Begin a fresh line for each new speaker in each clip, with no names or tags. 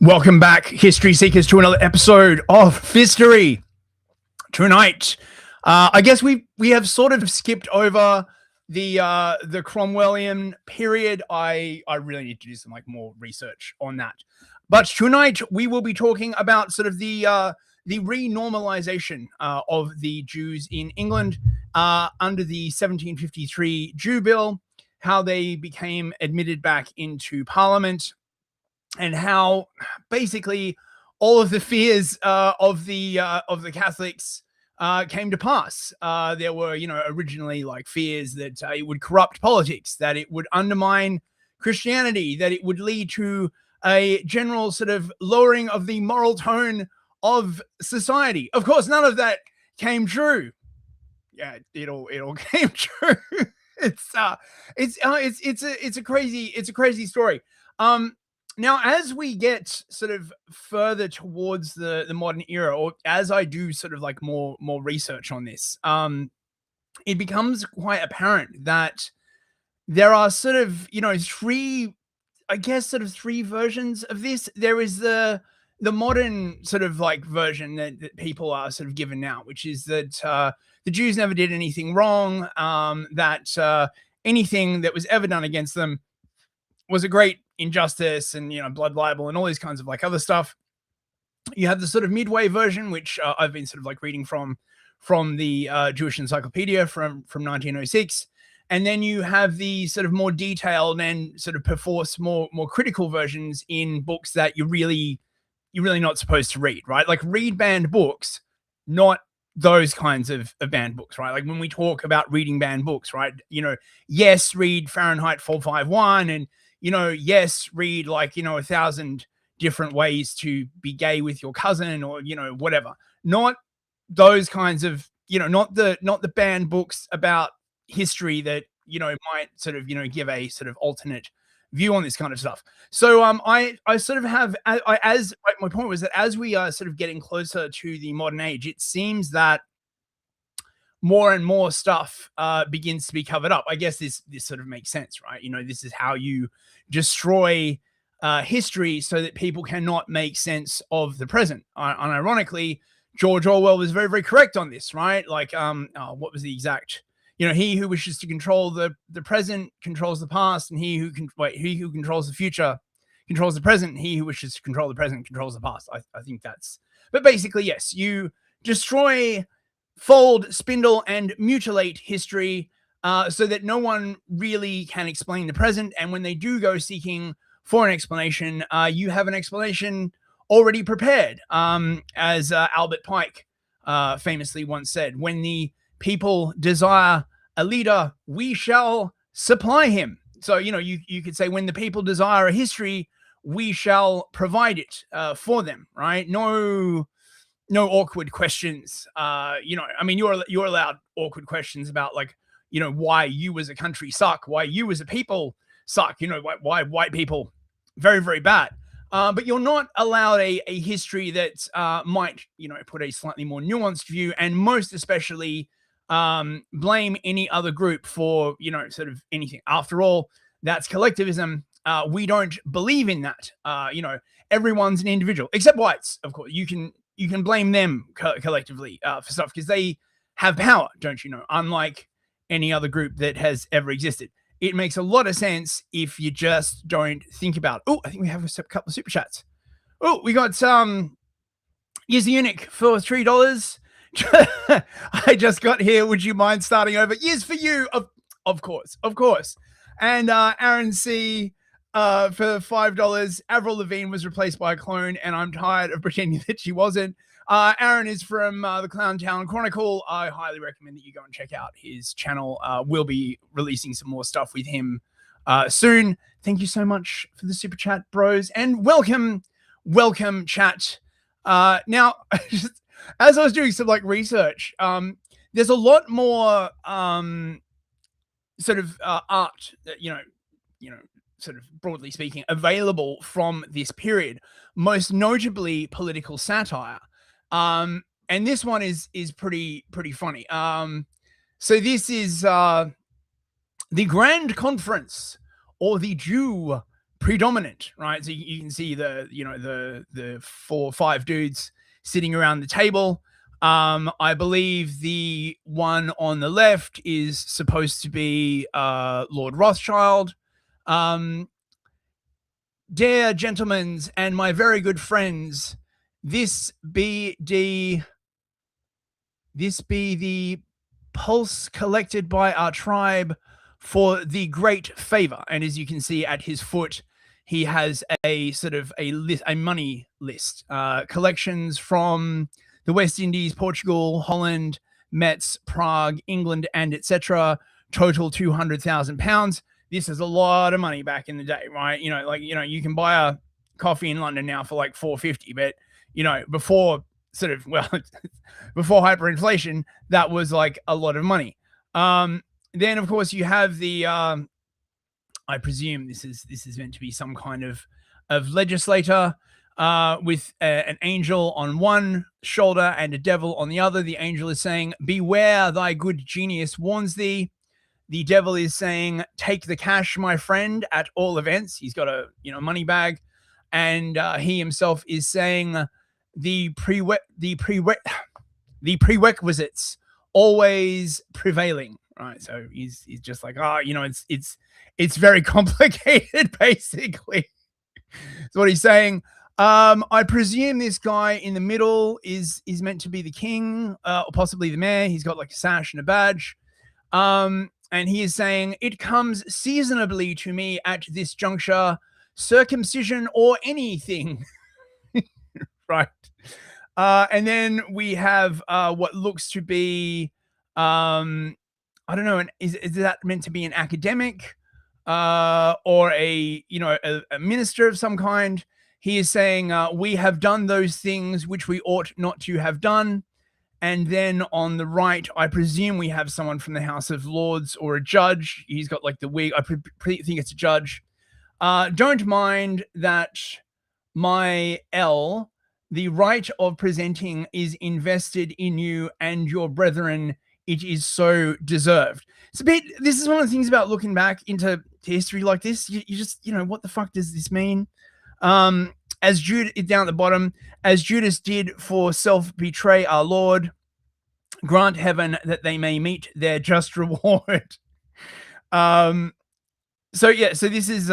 Welcome back, history seekers, to another episode of Fistory. Tonight, I guess we have sort of skipped over the Cromwellian period. I really need to do some more research on that. But tonight we will be talking about sort of the renormalization of the Jews in England under the 1753 Jew Bill, how they became admitted back into Parliament, and how basically all of the fears of the Catholics came to pass. There were, originally fears that it would corrupt politics, that it would undermine Christianity, that it would lead to a general sort of lowering of the moral tone of society. Of course, none of that came true. Yeah, it all came true. It's a crazy story. Now, as we get sort of further towards the modern era, or as I do sort of more research on this, it becomes quite apparent that there are sort of three versions of this. There is the modern sort of version that people are sort of given now, which is that the Jews never did anything wrong, that anything that was ever done against them was a great injustice, and blood libel and all these kinds of other stuff. You have the sort of midway version, which I've been sort of reading from the Jewish Encyclopedia from 1906, and then you have the sort of more detailed and sort of perforce more critical versions in books that you're really not supposed to read, right? Read banned books, not those kinds of banned books, right? When we talk about reading banned books, right? Yes, read Fahrenheit 451, and yes, read 1,000 different ways to be gay with your cousin, or whatever. Not those kinds of not the banned books about history that might sort of give a sort of alternate view on this kind of stuff. So I sort of have, as my point was that as we are sort of getting closer to the modern age, it seems that more and more stuff begins to be covered up. I guess this sort of makes sense, right? This is how you destroy history so that people cannot make sense of the present. And ironically, George Orwell was very, very correct on this, right? What was the exact? He who wishes to control the present controls the past, and he who controls the future controls the present. He who wishes to control the present controls the past. I think that's. But basically, yes, you destroy, fold, spindle, and mutilate history so that no one really can explain the present. And when they do go seeking for an explanation, you have an explanation already prepared. As Albert Pike famously once said, when the people desire a leader, we shall supply him. So, you could say, when the people desire a history, we shall provide it for them, right? No awkward questions. You're allowed awkward questions about why you as a country suck, why you as a people suck, why white people very, very bad. But you're not allowed a history that might, put a slightly more nuanced view, and most especially blame any other group for, sort of anything. After all, that's collectivism. We don't believe in that. Everyone's an individual, except whites, of course. You can blame them collectively for stuff because they have power, don't you know? Unlike any other group that has ever existed. It makes a lot of sense if you just don't think about it. Oh, I think we have a couple of super chats. Oh, we got Use the Eunuch for $3. I just got here. Would you mind starting over? Yes, for you. Of course. And Aaron C for $5. Avril Lavigne was replaced by a clone, and I'm tired of pretending that she wasn't. Aaron is from the Clowntown Chronicle. I highly recommend that you go and check out his channel. We'll be releasing some more stuff with him soon. Thank you so much for the super chat, bros, and welcome, chat. Now, as I was doing some research, there's a lot more sort of art that sort of broadly speaking available from this period, most notably political satire. And this one is pretty funny. So this is the Grand Conference, or the Jew predominant, right? So you can see the 4 or 5 dudes sitting around the table. I believe the one on the left is supposed to be Lord Rothschild. Dear gentlemen and my very good friends, this be the pulse collected by our tribe for the great favor. And as you can see at his foot, he has a sort of a money list, collections from the West Indies, Portugal, Holland, Metz, Prague, England, and etc. Total £200,000. This is a lot of money back in the day, right? You can buy a coffee in London now for like $4.50, but before before hyperinflation, that was like a lot of money. Then of course you have the I presume this is meant to be some kind of legislator with an angel on one shoulder and a devil on the other. The angel is saying, "Beware, thy good genius warns thee." The devil is saying, "Take the cash, my friend, at all events." He's got a money bag, and he himself is saying, the prerequisites always prevailing, right? So he's just like, it's very complicated, basically. That's what he's saying. I presume this guy in the middle is meant to be the king, or possibly the mayor. He's got like a sash and a badge. And he is saying, "It comes seasonably to me at this juncture, circumcision or anything." Right. And then we have what looks to be, I don't know, is that meant to be an academic or a minister of some kind? He is saying, "We have done those things which we ought not to have done." And then on the right, I presume we have someone from the House of Lords or a judge. He's got like the wig. I think it's a judge. Don't mind that my L, the right of presenting is invested in you and your brethren. It is so deserved. This is one of the things about looking back into history like this. You just, what the fuck does this mean? As Judas, down at the bottom, as Judas did for self-betray our Lord, grant heaven that they may meet their just reward. So this is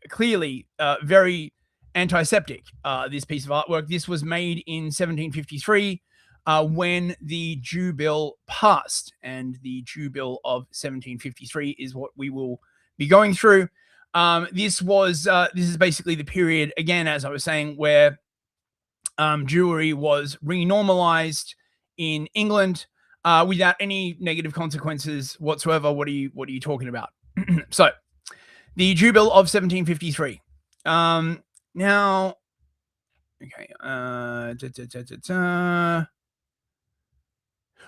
clearly very antiseptic. This piece of artwork. This was made in 1753 when the Jew Bill passed, and the Jew Bill of 1753 is what we will be going through. This is basically the period, again, as I was saying, where Jewry was renormalized in England without any negative consequences whatsoever. What are you talking about? So, the Jew Bill of 1753. Now, okay.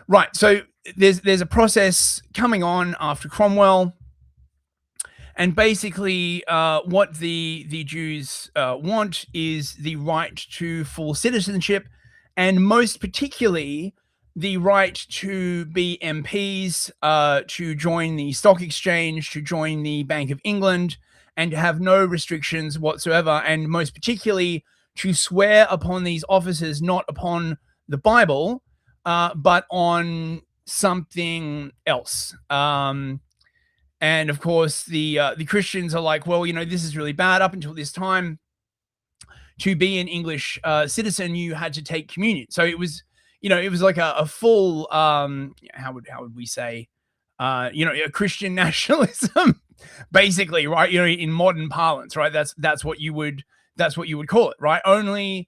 Right. So there's a process coming on after Cromwell. And basically, what the Jews want is the right to full citizenship, and most particularly the right to be MPs, to join the stock exchange, to join the Bank of England, and to have no restrictions whatsoever, and most particularly to swear upon these offices not upon the Bible, but on something else. And of course, the Christians are like, well, this is really bad. Up until this time, to be an English citizen, you had to take communion. So it was, it was like a full, how would we say, a Christian nationalism, basically, right? In modern parlance, right? That's what you would call it, right? Only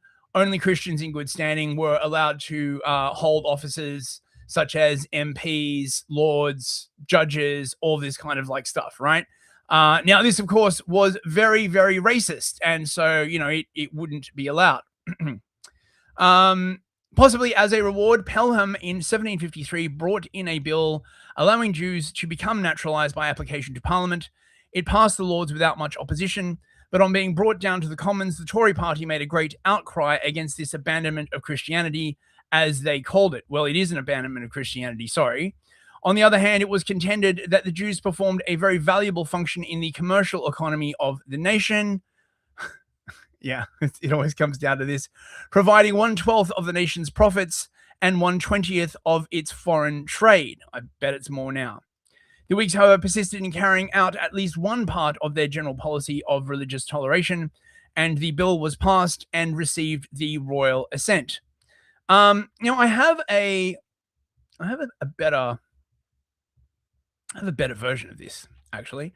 Christians in good standing were allowed to hold offices such as MPs, lords, judges, all this kind of like stuff, right? Now, this, of course, was very, very racist, and so, it wouldn't be allowed. Possibly as a reward, Pelham in 1753 brought in a bill allowing Jews to become naturalized by application to Parliament. It passed the Lords without much opposition, but on being brought down to the Commons, the Tory party made a great outcry against this abandonment of Christianity, as they called it. Well, it is an abandonment of Christianity, sorry. On the other hand, it was contended that the Jews performed a very valuable function in the commercial economy of the nation. Yeah, it always comes down to this, providing 1/12 of the nation's profits and 1/20 of its foreign trade. I bet it's more now. The Whigs, however, persisted in carrying out at least one part of their general policy of religious toleration, and the bill was passed and received the royal assent. I have a better version of this, actually.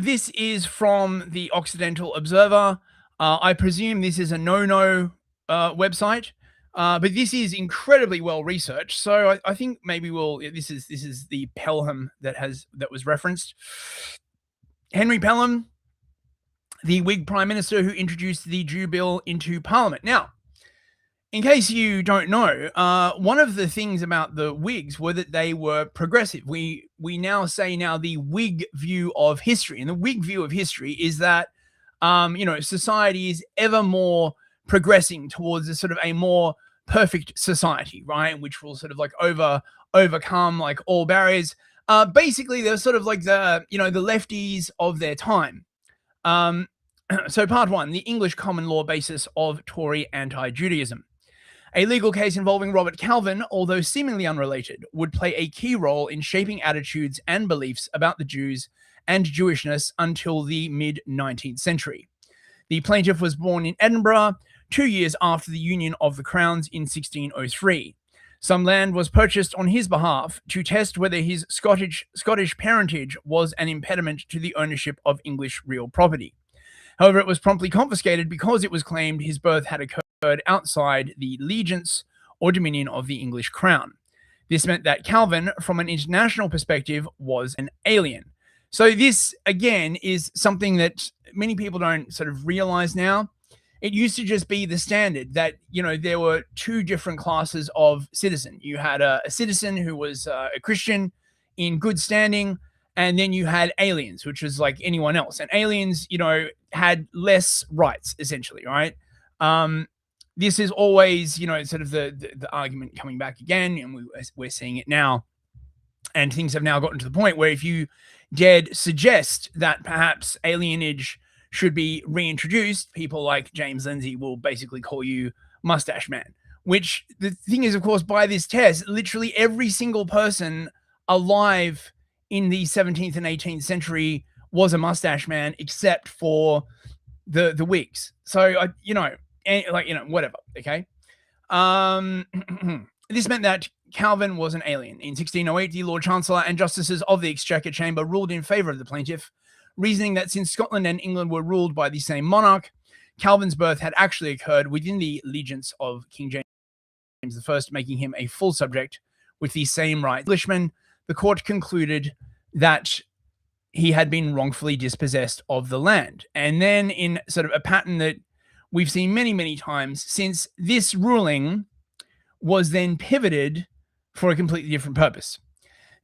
This is from the Occidental Observer. I presume this is a no-no website, but this is incredibly well researched. So I think maybe this is the Pelham that was referenced. Henry Pelham, the Whig Prime Minister who introduced the Jew Bill into Parliament. Now, in case you don't know, one of the things about the Whigs were that they were progressive. We now say the Whig view of history, and the Whig view of history is that society is ever more progressing towards a sort of a more perfect society, right? Which will sort of like overcome like all barriers. Basically, they're sort of like the lefties of their time. So part one, the English common law basis of Tory anti-Judaism. A legal case involving Robert Calvin, although seemingly unrelated, would play a key role in shaping attitudes and beliefs about the Jews and Jewishness until the mid-19th century. The plaintiff was born in Edinburgh 2 years after the Union of the Crowns in 1603. Some land was purchased on his behalf to test whether his Scottish parentage was an impediment to the ownership of English real property. However, it was promptly confiscated because it was claimed his birth had occurred outside the allegiance or dominion of the English crown. This meant that Calvin, from an international perspective, was an alien. So this, again, is something that many people don't sort of realize now. It used to just be the standard that, there were two different classes of citizen. You had a citizen who was a Christian in good standing, and then you had aliens, which was like anyone else. And aliens, had less rights, essentially, right? This is always, sort of the argument coming back again, and we're seeing it now. And things have now gotten to the point where if you dared suggest that perhaps alienage should be reintroduced, people like James Lindsay will basically call you Mustache Man. Which the thing is, of course, by this test, literally every single person alive in the 17th and 18th century was a mustache man, except for the Whigs. So whatever. Okay. This meant that Calvin was an alien. In 1608, the Lord Chancellor and Justices of the Exchequer Chamber ruled in favor of the plaintiff, reasoning that since Scotland and England were ruled by the same monarch, Calvin's birth had actually occurred within the allegiance of King James I, making him a full subject with the same rights. Englishman, the court concluded that he had been wrongfully dispossessed of the land. And then, in sort of a pattern that we've seen many, many times since, this ruling was then pivoted for a completely different purpose.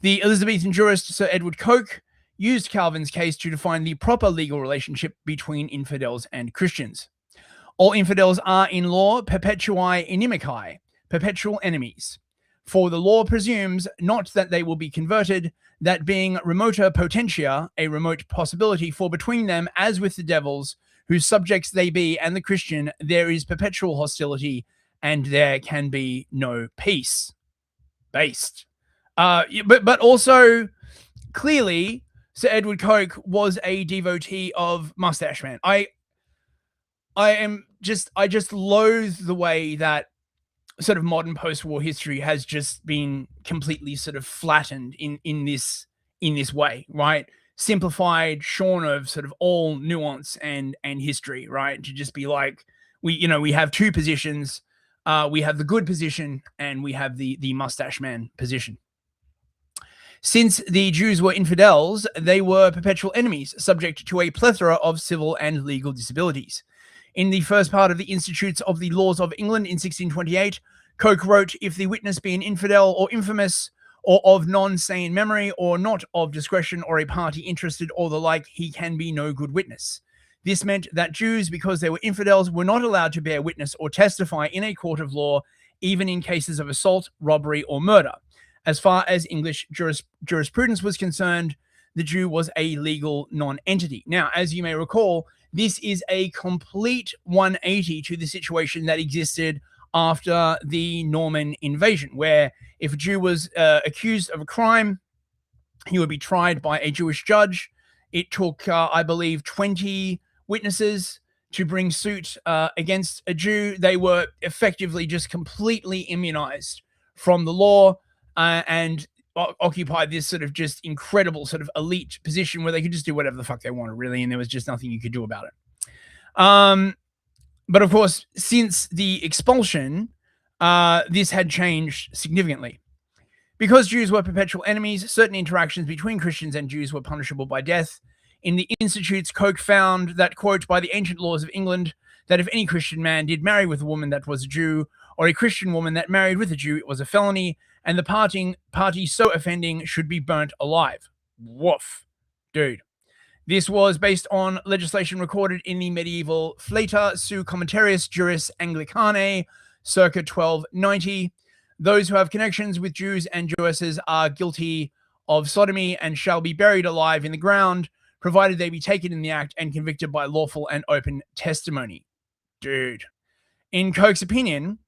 The Elizabethan jurist Sir Edward Coke used Calvin's case to define the proper legal relationship between infidels and Christians. All infidels are in law perpetuae inimicae, perpetual enemies. For the law presumes not that they will be converted, that being remota potentia, a remote possibility, for between them, as with the devils, whose subjects they be, and the Christian, there is perpetual hostility, and there can be no peace. Based. But also, clearly, Sir Edward Coke was a devotee of Mustache Man. I just loathe the way that sort of modern post-war history has just been completely sort of flattened in this way, right? Simplified, shorn of sort of all nuance and history, right? To just be like, we have two positions. We have the good position and we have the Mustache Man position. Since the Jews were infidels, they were perpetual enemies, subject to a plethora of civil and legal disabilities. In the first part of the Institutes of the Laws of England in 1628, Coke wrote, "If the witness be an infidel or infamous, or of non-sane memory, or not of discretion, or a party interested, or the like, he can be no good witness." This meant that Jews, because they were infidels, were not allowed to bear witness or testify in a court of law, even in cases of assault, robbery, or murder. As far as English jurisprudence was concerned, the Jew was a legal non-entity. Now, as you may recall, this is a complete 180 to the situation that existed after the Norman invasion, where if a Jew was accused of a crime, he would be tried by a Jewish judge. It took, I believe, 20 witnesses to bring suit against a Jew. They were effectively just completely immunized from the law and occupied this sort of just incredible sort of elite position where they could just do whatever the fuck they wanted, really, and there was just nothing you could do about it. But of course, since the expulsion, this had changed significantly. Because Jews were perpetual enemies, certain interactions between Christians and Jews were punishable by death. In the Institutes, Coke found that, quote, by the ancient laws of England, that if any Christian man did marry with a woman that was a Jew, or a Christian woman that married with a Jew, it was a felony, and the party so offending should be burnt alive. Woof. Dude. This was based on legislation recorded in the medieval Fleta Su Commentarius Juris Anglicanae, circa 1290. Those who have connections with Jews and Jewesses are guilty of sodomy and shall be buried alive in the ground, provided they be taken in the act and convicted by lawful and open testimony. Dude. In Coke's opinion,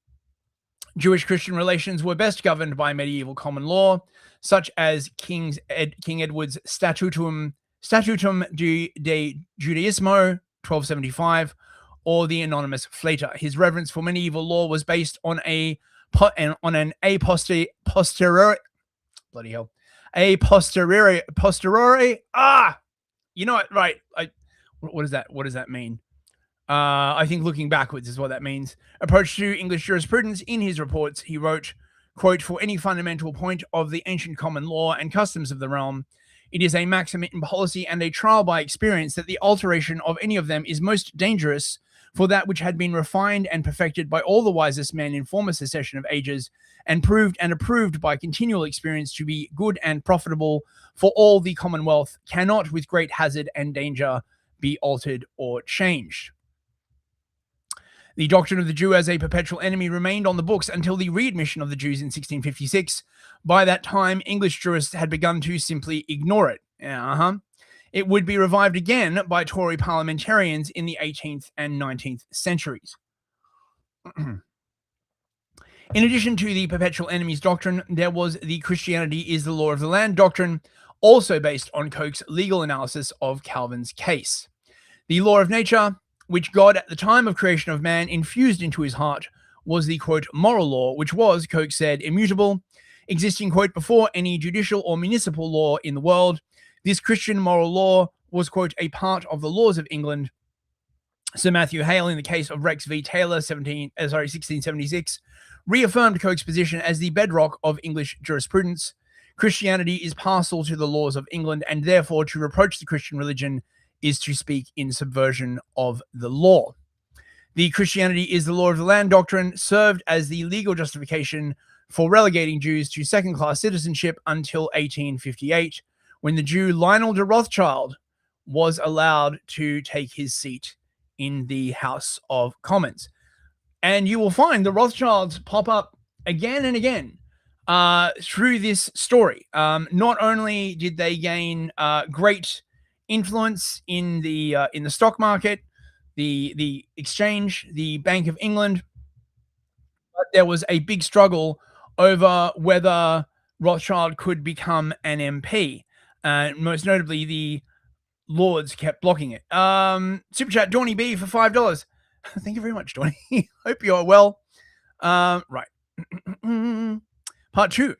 Jewish-Christian relations were best governed by medieval common law, such as King Edward's Statutum de Judaismo, 1275, or the anonymous Fleta. His reverence for medieval law was based on an a posteriori, you know what, right, what does that mean? I think looking backwards is what that means. Approach to English jurisprudence. In his reports, he wrote, quote, for any fundamental point of the ancient common law and customs of the realm, it is a maxim in policy and a trial by experience that the alteration of any of them is most dangerous, for that which had been refined and perfected by all the wisest men in former succession of ages, and proved and approved by continual experience to be good and profitable for all the commonwealth, cannot with great hazard and danger be altered or changed. The doctrine of the Jew as a perpetual enemy remained on the books until the readmission of the Jews in 1656. By that time, English jurists had begun to simply ignore it. It would be revived again by Tory parliamentarians in the 18th and 19th centuries. In addition to the perpetual enemies doctrine, there was the Christianity is the law of the land doctrine, also based on Coke's legal analysis of Calvin's case. The law of nature, which God at the time of creation of man infused into his heart, was the, quote, moral law, which was, Coke said, immutable, existing, quote, before any judicial or municipal law in the world. This Christian moral law was, quote, a part of the laws of England. Sir Matthew Hale, in the case of Rex v. Taylor, 1676, reaffirmed Coke's position as the bedrock of English jurisprudence. Christianity is partial to the laws of England, and therefore to reproach the Christian religion is to speak in subversion of the law. The Christianity is the law of the land doctrine served as the legal justification for relegating Jews to second-class citizenship until 1858, when the Jew Lionel de Rothschild was allowed to take his seat in the House of Commons. And you will find the Rothschilds pop up again and again through this story. Not only did they gain great influence in the stock market, the exchange, the Bank of England, but there was a big struggle over whether Rothschild could become an MP. Most notably, the Lords kept blocking it. Super chat, Donny B for $5. Thank you very much, Donny. Hope you are well. Right. Part 2.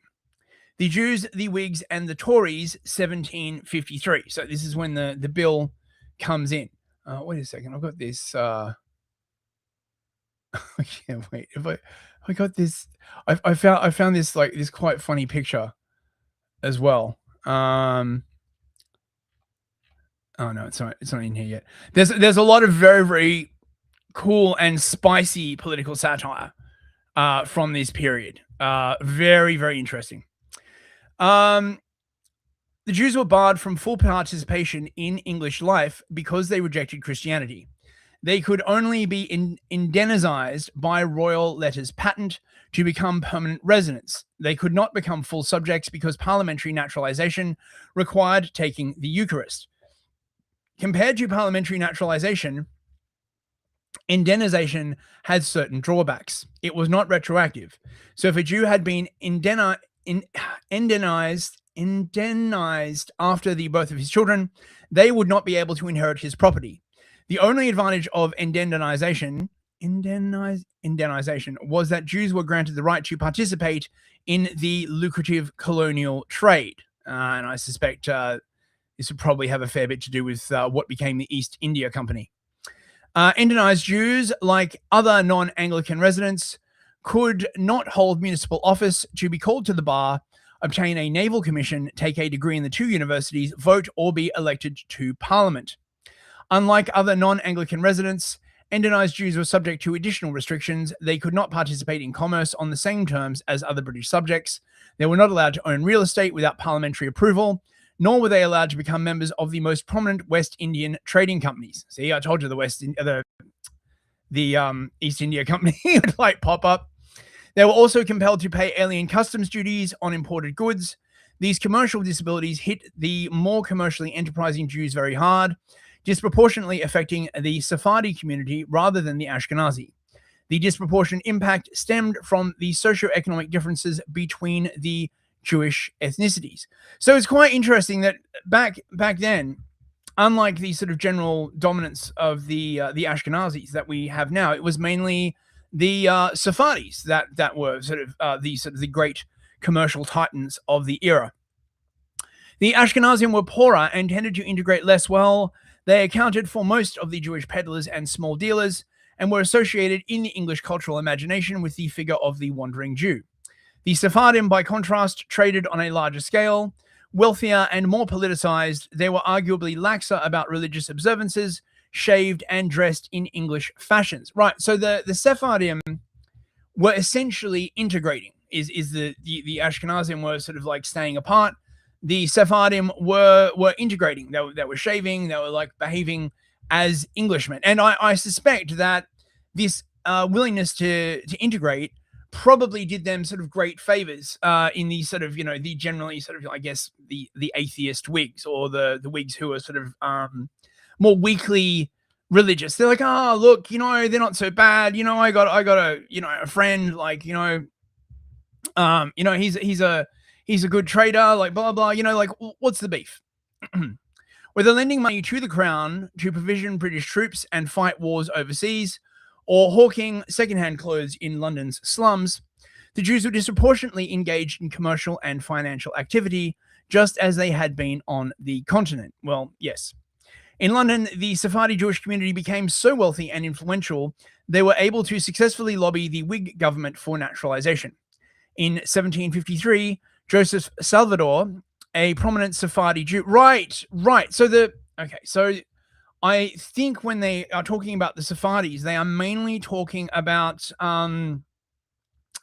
The Jews, the Whigs, and the Tories, 1753. So this is when the bill comes in. Wait a second. I've got this. I can't wait. If I got this. I found this this quite funny picture as well. Oh no, it's not in here yet. There's a lot of very, very cool and spicy political satire from this period. Very, very interesting. The Jews were barred from full participation in English life because they rejected Christianity. They could only be indemnized by royal letters patent to become permanent residents. They could not become full subjects because parliamentary naturalization required taking the Eucharist. Compared to parliamentary naturalization, indemnization had certain drawbacks. It was not retroactive. So if a Jew had been indemnized after the birth of his children, they would not be able to inherit his property. The only advantage of indemnization was that Jews were granted the right to participate in the lucrative colonial trade. And I suspect this would probably have a fair bit to do with what became the East India Company. Indonized Jews, like other non-Anglican residents, could not hold municipal office, to be called to the bar, obtain a naval commission, take a degree in the two universities, vote, or be elected to parliament. Unlike other non-Anglican residents, Indonized Jews were subject to additional restrictions. They could not participate in commerce on the same terms as other British subjects. They were not allowed to own real estate without parliamentary approval, nor were they allowed to become members of the most prominent West Indian trading companies. See, I told you the East India Company would like pop up. They were also compelled to pay alien customs duties on imported goods. These commercial disabilities hit the more commercially enterprising Jews very hard, disproportionately affecting the Sephardi community rather than the Ashkenazi. The disproportionate impact stemmed from the socioeconomic differences between the Jewish ethnicities. So it's quite interesting that back then, unlike the sort of general dominance of the Ashkenazis that we have now, it was mainly the Sephardis that were sort of the great commercial titans of the era. The Ashkenazim were poorer and tended to integrate less well. They accounted for most of the Jewish peddlers and small dealers, and were associated in the English cultural imagination with the figure of the wandering Jew. The Sephardim, by contrast, traded on a larger scale. Wealthier and more politicized, they were arguably laxer about religious observances, shaved and dressed in English fashions. Right, so the Sephardim were essentially integrating. Is the Ashkenazim were sort of like staying apart. The Sephardim were integrating. They were shaving. They were like behaving as Englishmen. And I suspect that this willingness to integrate probably did them sort of great favors in the sort of, the generally sort of, I guess, the atheist Whigs, or the Whigs who are sort of more weakly religious. They're like, oh, look, they're not so bad. I got a friend, like, he's a good trader, like blah, blah, like what's the beef? Whether lending money to the crown to provision British troops and fight wars overseas, or hawking secondhand clothes in London's slums, the Jews were disproportionately engaged in commercial and financial activity, just as they had been on the continent. Well, yes. In London, the Sephardi Jewish community became so wealthy and influential, they were able to successfully lobby the Whig government for naturalization. In 1753, Joseph Salvador, a prominent Sephardi Jew. Right. So I think when they are talking about the Sephardis, they are mainly talking about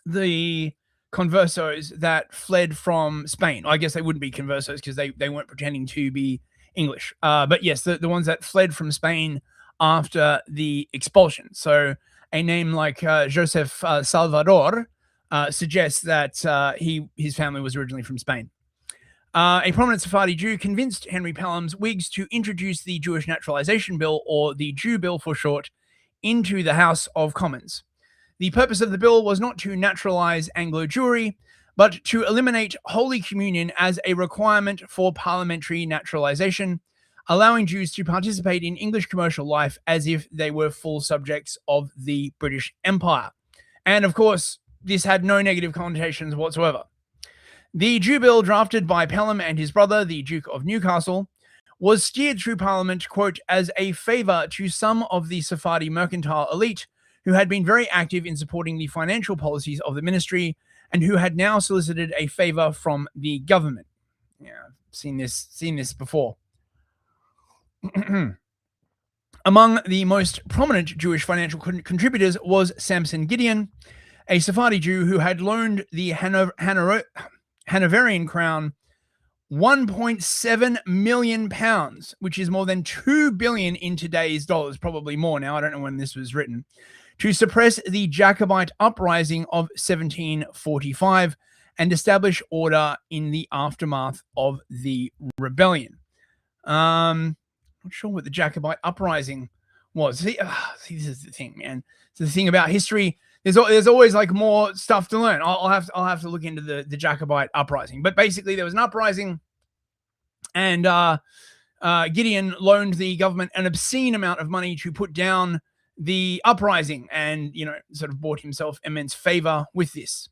the conversos that fled from Spain. I guess they wouldn't be conversos because they weren't pretending to be English. But yes, the ones that fled from Spain after the expulsion. So a name like Joseph Salvador suggests that his family was originally from Spain. A prominent Sephardi Jew convinced Henry Pelham's Whigs to introduce the Jewish Naturalization Bill, or the Jew Bill for short, into the House of Commons. The purpose of the bill was not to naturalize Anglo-Jewry, but to eliminate Holy Communion as a requirement for parliamentary naturalization, allowing Jews to participate in English commercial life as if they were full subjects of the British Empire. And of course, this had no negative connotations whatsoever. The Jew Bill, drafted by Pelham and his brother, the Duke of Newcastle, was steered through Parliament, quote, as a favour to some of the Sephardi mercantile elite who had been very active in supporting the financial policies of the ministry and who had now solicited a favour from the government. Yeah, I've seen this before. Among the most prominent Jewish financial contributors was Samson Gideon, a Sephardi Jew who had loaned the Hanoverian crown 1.7 million pounds, which is more than 2 billion in today's dollars, probably more now. I don't know when this was written, to suppress the Jacobite uprising of 1745 and establish order in the aftermath of the rebellion. Not sure what the Jacobite uprising was. See, this is the thing, man. It's the thing about history. There's always like more stuff to learn. I'll have to look into the Jacobite uprising. But basically, there was an uprising, and Gideon loaned the government an obscene amount of money to put down the uprising, and sort of bought himself immense favor with this.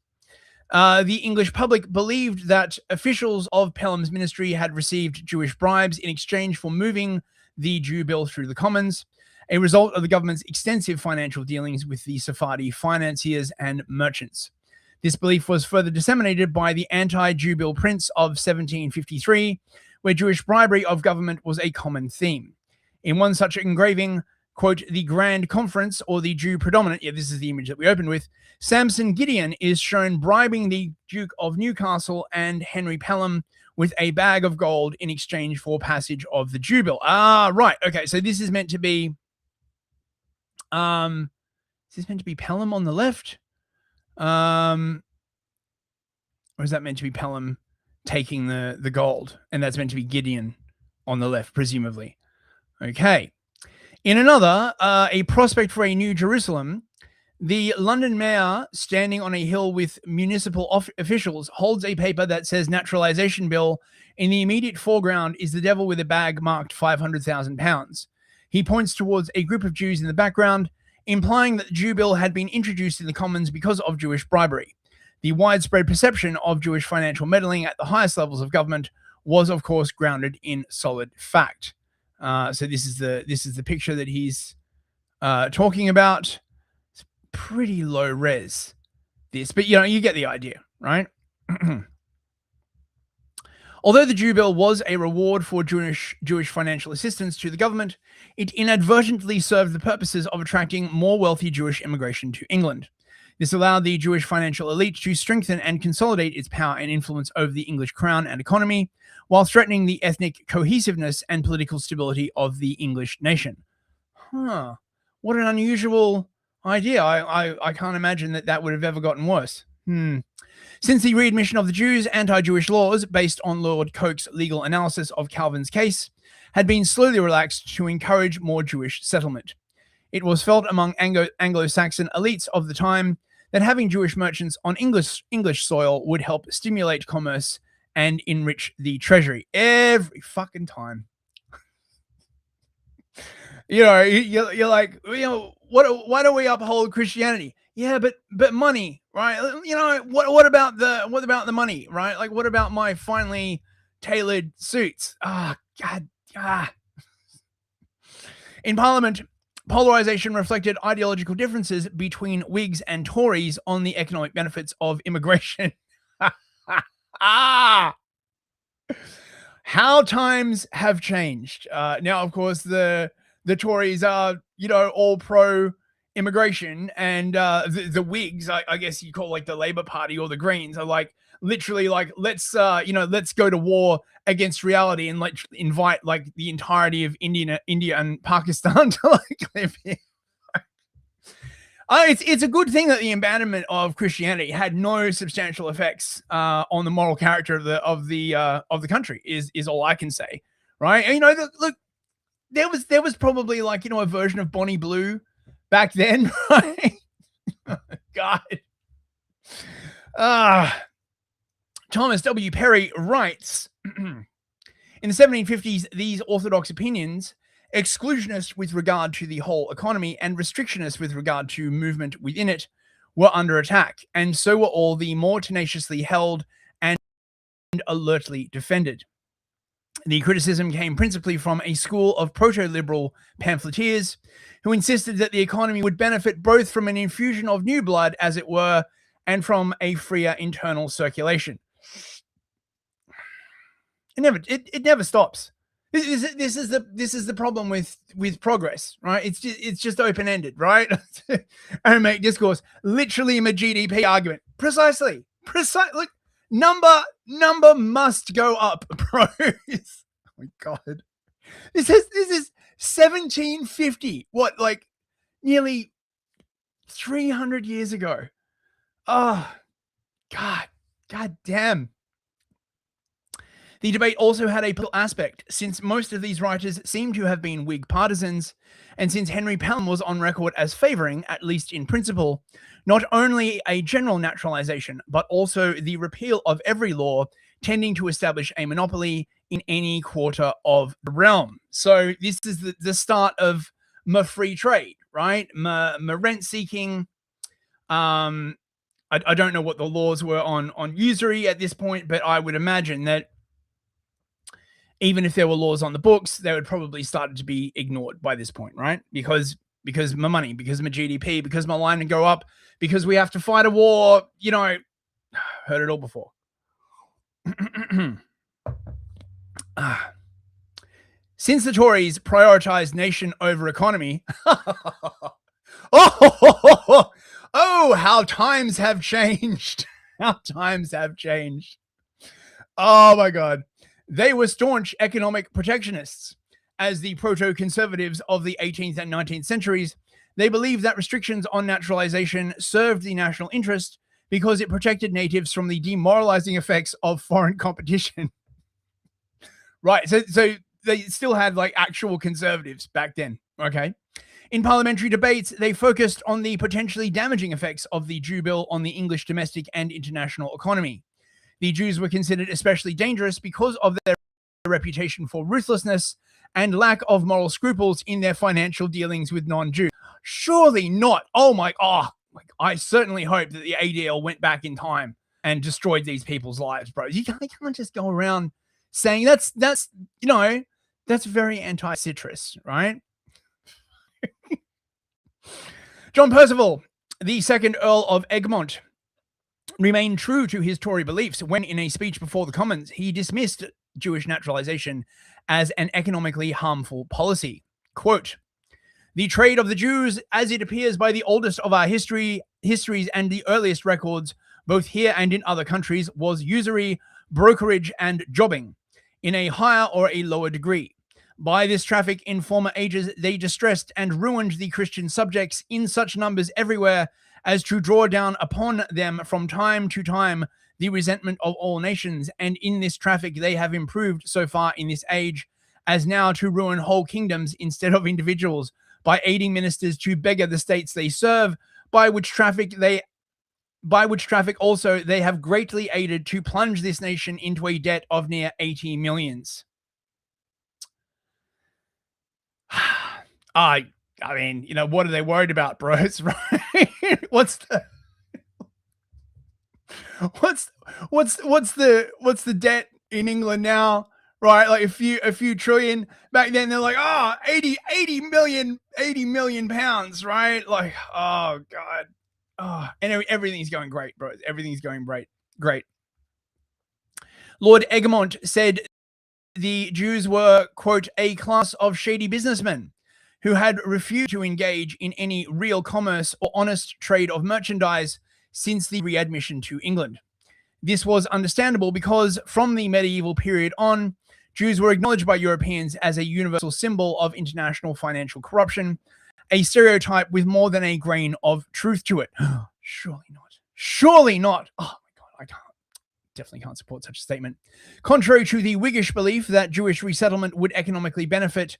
The English public believed that officials of Pelham's ministry had received Jewish bribes in exchange for moving the Jew bill through the Commons, a result of the government's extensive financial dealings with the Sephardi financiers and merchants. This belief was further disseminated by the anti-Jew bill prints of 1753, where Jewish bribery of government was a common theme. In one such engraving, quote, the Grand Conference, or the Jew predominant, this is the image that we opened with, Samson Gideon is shown bribing the Duke of Newcastle and Henry Pelham with a bag of gold in exchange for passage of the Jew bill. Right. Okay, so this is meant to be is this meant to be Pelham on the left? Or is that meant to be Pelham taking the gold? And that's meant to be Gideon on the left, presumably. Okay. In another, a prospect for a new Jerusalem, the London mayor, standing on a hill with municipal officials, holds a paper that says naturalization bill. In the immediate foreground is the devil with a bag marked £500,000. He points towards a group of Jews in the background, implying that the Jew bill had been introduced in the Commons because of Jewish bribery. The widespread perception of Jewish financial meddling at the highest levels of government was, of course, grounded in solid fact. So this is the picture that he's talking about. It's pretty low res, this, but you get the idea, right? Although the Jew bill was a reward for Jewish financial assistance to the government, it inadvertently served the purposes of attracting more wealthy Jewish immigration to England. This allowed the Jewish financial elite to strengthen and consolidate its power and influence over the English crown and economy, while threatening the ethnic cohesiveness and political stability of the English nation. What an unusual idea. I can't imagine that would have ever gotten worse. Since the readmission of the Jews, anti-Jewish laws, based on Lord Coke's legal analysis of Calvin's case, had been slowly relaxed to encourage more Jewish settlement. It was felt among Anglo-Saxon elites of the time that having Jewish merchants on English soil would help stimulate commerce and enrich the treasury. Every fucking time. You're like, why don't we uphold Christianity? Yeah, but money, right? What about the money, right? Like, what about my finely tailored suits? God. In Parliament, polarization reflected ideological differences between Whigs and Tories on the economic benefits of immigration. How times have changed. Now, of course, the Tories are, all pro immigration, and the Whigs, I guess you call like the Labour Party or the Greens, are like literally like, let's go to war against reality and let's invite like the entirety of India and Pakistan to like live here. It's a good thing that the abandonment of Christianity had no substantial effects on the moral character of the country. Is all I can say, right? And, look, there was probably like a version of Bonnie Blue back then, right? God. Thomas W. Perry writes, in the 1750s, these orthodox opinions, exclusionist with regard to the whole economy and restrictionist with regard to movement within it, were under attack, and so were all the more tenaciously held and alertly defended. The criticism came principally from a school of proto-liberal pamphleteers who insisted that the economy would benefit both from an infusion of new blood, as it were, and from a freer internal circulation. It never stops. This is the problem with progress, right? It's just open-ended, right? Aramaic discourse, literally a GDP argument. Precisely. Look, Number must go up, bros. Oh my god. This is 1750. What, like nearly 300 years ago. Oh, God damn. The debate also had a political aspect, since most of these writers seem to have been Whig partisans, and since Henry Pelham was on record as favouring, at least in principle, not only a general naturalisation, but also the repeal of every law tending to establish a monopoly in any quarter of the realm. So this is the start of my free trade, right? My rent seeking. I don't know what the laws were on usury at this point, but I would imagine that even if there were laws on the books, they would probably start to be ignored by this point, right? Because my money, because my GDP, because my line to go up, because we have to fight a war. You know, heard it all before. Since the Tories prioritised nation over economy, oh, how times have changed. How times have changed. Oh my God. They were staunch economic protectionists. As the proto-conservatives of the 18th and 19th centuries, they believed that restrictions on naturalization served the national interest because it protected natives from the demoralizing effects of foreign competition. Right, so they still had like actual conservatives back then, okay? In parliamentary debates, they focused on the potentially damaging effects of the Jew Bill on the English domestic and international economy. The Jews were considered especially dangerous because of their reputation for ruthlessness and lack of moral scruples in their financial dealings with non-Jews. Surely not. I certainly hope that the ADL went back in time and destroyed these people's lives, bro. You can't just go around saying that's very anti-citrus, right? John Percival, the second Earl of Egmont, remained true to his Tory beliefs when, in a speech before the Commons, he dismissed Jewish naturalization as an economically harmful policy. Quote, "The trade of the Jews, as it appears by the oldest of our histories and the earliest records, both here and in other countries, was usury, brokerage, and jobbing, in a higher or a lower degree. By this traffic in former ages, they distressed and ruined the Christian subjects in such numbers everywhere as to draw down upon them from time to time the resentment of all nations, and in this traffic they have improved so far in this age as now to ruin whole kingdoms instead of individuals, by aiding ministers to beggar the states they serve, by which traffic also they have greatly aided to plunge this nation into a debt of near 80 millions. I mean, what are they worried about, bros? Right? What's the debt in England now? Right, like a few trillion. Back then they're like, 80 million pounds, right? Like, oh God. Oh, and everything's going great, bro. Everything's going great. Lord Egmont said the Jews were, quote, a class of shady businessmen who had refused to engage in any real commerce or honest trade of merchandise since the readmission to England. This was understandable because from the medieval period on, Jews were acknowledged by Europeans as a universal symbol of international financial corruption, a stereotype with more than a grain of truth to it. Surely not. Oh my God, I definitely can't support such a statement. Contrary to the Whiggish belief that Jewish resettlement would economically benefit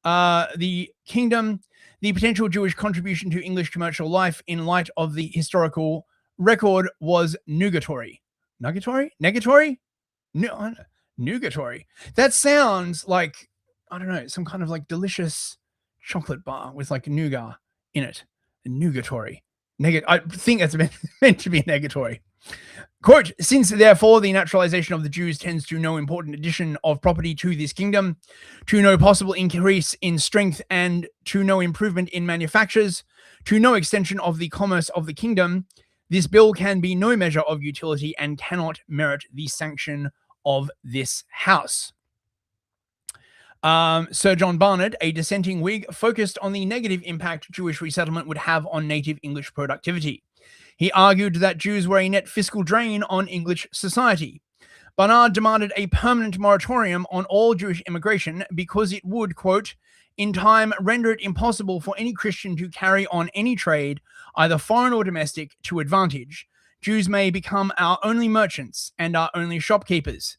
the kingdom, the potential Jewish contribution to English commercial life in light of the historical record was nugatory. Negatory? Nugatory. That sounds like, I don't know, some kind of like delicious chocolate bar with like nougat in it. Nugatory. I think that's meant to be negatory. Quote, since therefore the naturalization of the Jews tends to no important addition of property to this kingdom, to no possible increase in strength, and to no improvement in manufactures, to no extension of the commerce of the kingdom, this bill can be no measure of utility and cannot merit the sanction of this House. Sir John Barnard, a dissenting Whig, focused on the negative impact Jewish resettlement would have on native English productivity. He argued that Jews were a net fiscal drain on English society. Barnard demanded a permanent moratorium on all Jewish immigration because it would, quote, in time render it impossible for any Christian to carry on any trade, either foreign or domestic, to advantage. Jews may become our only merchants and our only shopkeepers.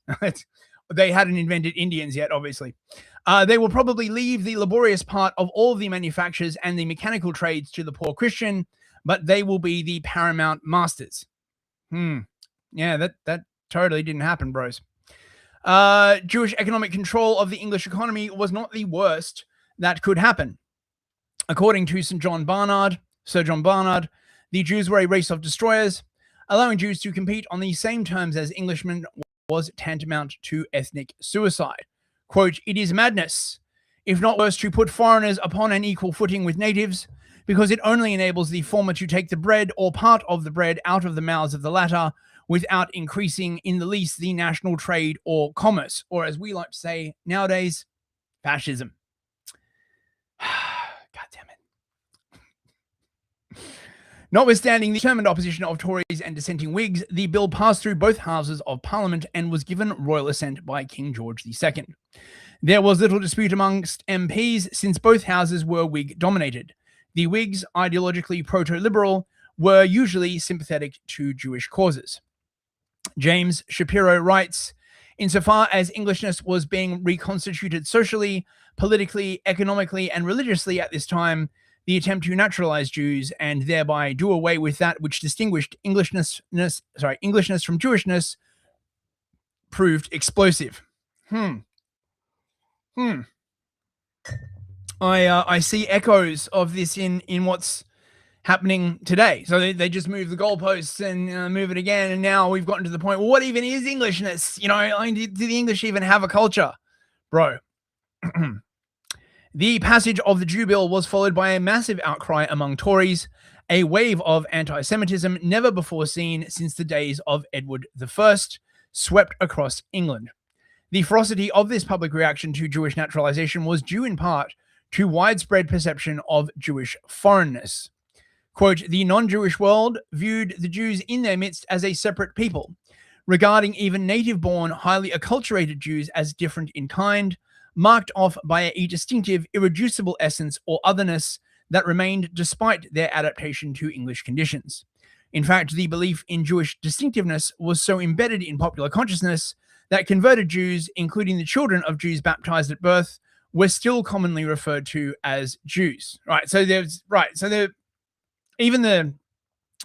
They hadn't invented Indians yet, obviously. They will probably leave the laborious part of all the manufactures and the mechanical trades to the poor Christian, but they will be the paramount masters. Yeah, that totally didn't happen, bros. Jewish economic control of the English economy was not the worst that could happen. According to Sir John Barnard, the Jews were a race of destroyers. Allowing Jews to compete on the same terms as Englishmen was tantamount to ethnic suicide. Quote, it is madness, if not worse, to put foreigners upon an equal footing with natives, because it only enables the former to take the bread or part of the bread out of the mouths of the latter without increasing in the least the national trade or commerce, or as we like to say nowadays, fascism. God damn it. Notwithstanding the determined opposition of Tories and dissenting Whigs, the bill passed through both houses of Parliament and was given royal assent by King George II. There was little dispute amongst MPs since both houses were Whig-dominated. The Whigs, ideologically proto-liberal, were usually sympathetic to Jewish causes. James Shapiro writes, insofar as Englishness was being reconstituted socially, politically, economically, and religiously at this time, the attempt to naturalize Jews and thereby do away with that which distinguished Englishness from Jewishness proved explosive. I see echoes of this in what's happening today. So they just move the goalposts and move it again, and now we've gotten to the point, well, what even is Englishness? You know, do the English even have a culture? Bro. The passage of the Jew Bill was followed by a massive outcry among Tories, a wave of anti-Semitism never before seen since the days of Edward I swept across England. The ferocity of this public reaction to Jewish naturalization was due in part to widespread perception of Jewish foreignness. Quote, the non-Jewish world viewed the Jews in their midst as a separate people, regarding even native-born, highly acculturated Jews as different in kind, marked off by a distinctive, irreducible essence or otherness that remained despite their adaptation to English conditions. In fact, the belief in Jewish distinctiveness was so embedded in popular consciousness that converted Jews, including the children of Jews baptized at birth, were still commonly referred to as Jews. Even the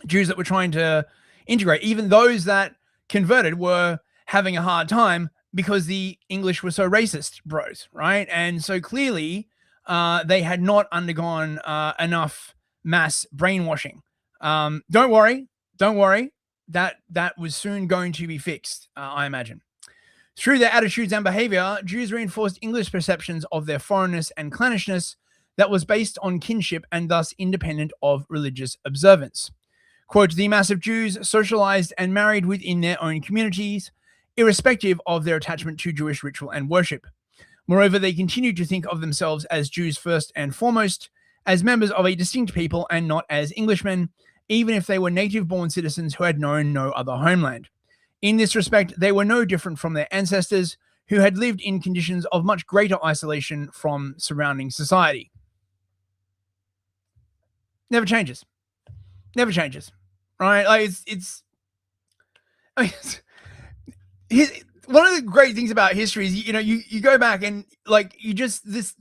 Jews that were trying to integrate, even those that converted were having a hard time because the English were so racist, bros, right? And so clearly they had not undergone enough mass brainwashing. Don't worry. That was soon going to be fixed, I imagine. Through their attitudes and behavior, Jews reinforced English perceptions of their foreignness and clannishness that was based on kinship and thus independent of religious observance. Quote, the mass of Jews socialized and married within their own communities, irrespective of their attachment to Jewish ritual and worship. Moreover, they continued to think of themselves as Jews first and foremost, as members of a distinct people and not as Englishmen, even if they were native-born citizens who had known no other homeland. In this respect, they were no different from their ancestors, who had lived in conditions of much greater isolation from surrounding society. Never changes. Right? Like one of the great things about history is, you know, you go back and like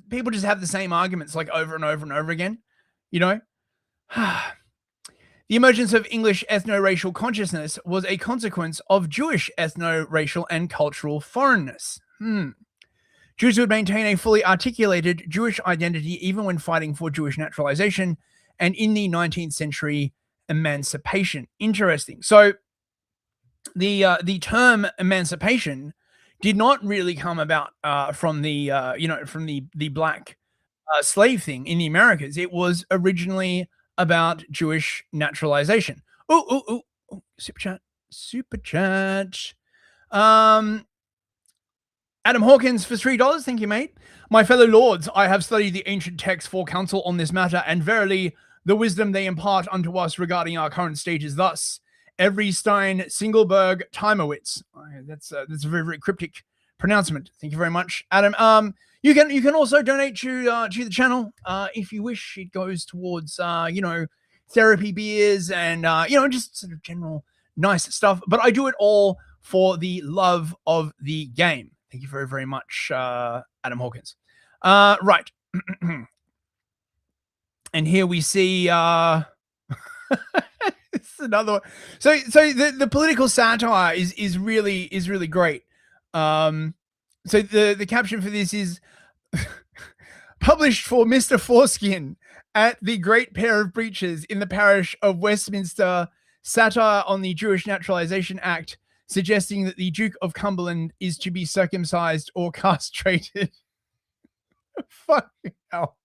people just have the same arguments like over and over and over again, you know. The emergence of English ethno-racial consciousness was a consequence of Jewish ethno-racial and cultural foreignness. Jews would maintain a fully articulated Jewish identity even when fighting for Jewish naturalization and in the 19th century emancipation. Interesting. So the term emancipation did not really come about from the black slave thing in the Americas. It was originally about Jewish naturalization. Super chat. Adam Hawkins for $3. Thank you, mate. My fellow lords, I have studied the ancient texts for counsel on this matter, and verily The wisdom they impart unto us regarding our current state is thus: every Stein, Singelberg, Timowitz. That's a very, very cryptic pronouncement. Thank you very much, Adam. You can also donate to the channel if you wish. It goes towards therapy beers and just sort of general nice stuff. But I do it all for the love of the game. Thank you very, very much, Adam Hawkins. Right. And here we see it's another one. So the political satire is really great. So the caption for this is published for Mr. Foreskin at the Great Pair of Breeches in the parish of Westminster, satire on the Jewish Naturalization Act, suggesting that the Duke of Cumberland is to be circumcised or castrated. Fucking hell.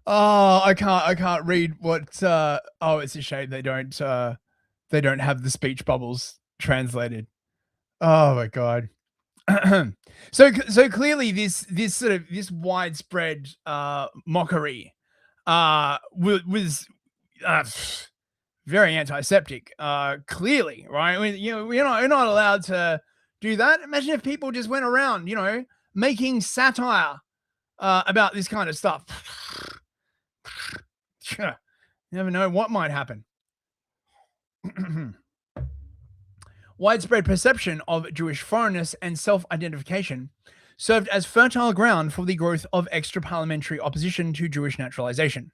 Oh, I can't read what oh, it's a shame they don't have the speech bubbles translated. Oh my god. So clearly this sort of this widespread mockery was very antiseptic, clearly, right? We're not allowed to do that. Imagine if people just went around, making satire about this kind of stuff. You never know what might happen. Widespread perception of Jewish foreignness and self-identification served as fertile ground for the growth of extra-parliamentary opposition to Jewish naturalization.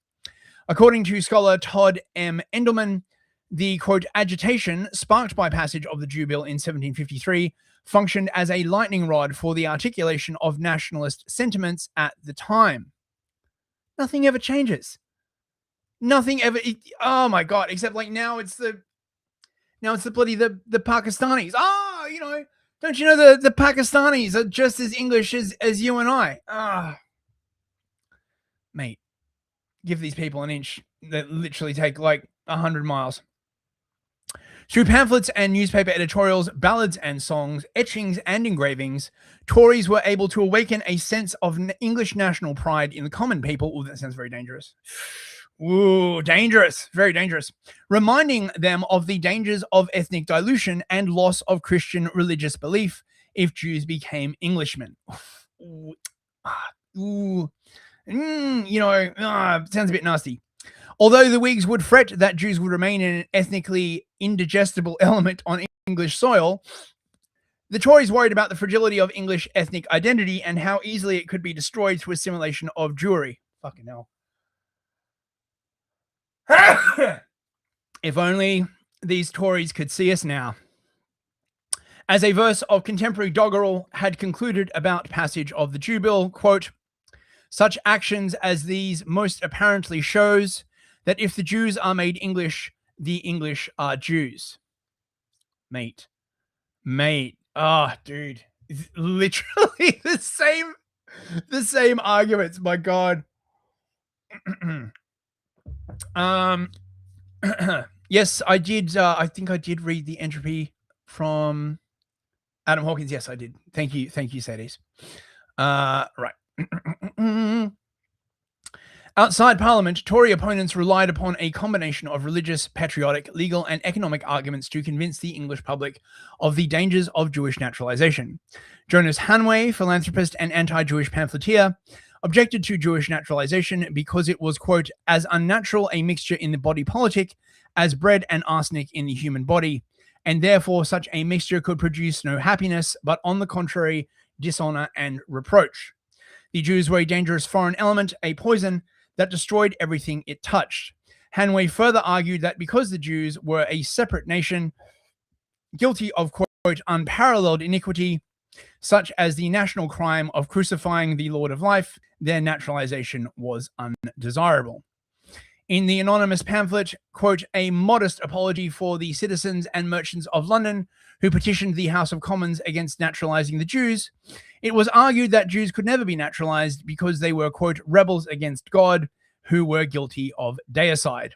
According to scholar Todd M. Endelman, the, quote, agitation sparked by passage of the Jew Bill in 1753 functioned as a lightning rod for the articulation of nationalist sentiments at the time. Nothing ever changes. Nothing ever. Oh my god! Except like now it's the bloody the Pakistanis. Oh, don't you know the Pakistanis are just as English as you and I? Mate, give these people an inch that literally take like 100 miles. Through pamphlets and newspaper editorials, ballads and songs, etchings and engravings, Tories were able to awaken a sense of English national pride in the common people. Oh, that sounds very dangerous. Ooh, dangerous. Very dangerous. Reminding them of the dangers of ethnic dilution and loss of Christian religious belief if Jews became Englishmen. Sounds a bit nasty. Although the Whigs would fret that Jews would remain an ethnically indigestible element on English soil, the Tories worried about the fragility of English ethnic identity and how easily it could be destroyed through assimilation of Jewry. Fucking hell. If only these Tories could see us now. As a verse of contemporary doggerel had concluded about passage of the Jew Bill, quote, such actions as these most apparently shows that if the Jews are made English, the English are Jews. Mate. Oh, dude. It's literally the same arguments. My God. Yes, I did. I think I did read the entropy from Adam Hawkins. Yes, I did. Thank you, Sadie's. Right. Outside Parliament, Tory opponents relied upon a combination of religious, patriotic, legal, and economic arguments to convince the English public of the dangers of Jewish naturalization. Jonas Hanway, philanthropist and anti-Jewish pamphleteer, objected to Jewish naturalization because it was, quote, as unnatural a mixture in the body politic as bread and arsenic in the human body, and therefore such a mixture could produce no happiness, but on the contrary, dishonor and reproach. The Jews were a dangerous foreign element, a poison that destroyed everything it touched. Hanway further argued that because the Jews were a separate nation, guilty of, quote, unparalleled iniquity, such as the national crime of crucifying the Lord of Life, their naturalization was undesirable. In the anonymous pamphlet, quote, a modest apology for the citizens and merchants of London who petitioned the House of Commons against naturalizing the Jews, it was argued that Jews could never be naturalized because they were, quote, rebels against God who were guilty of deicide.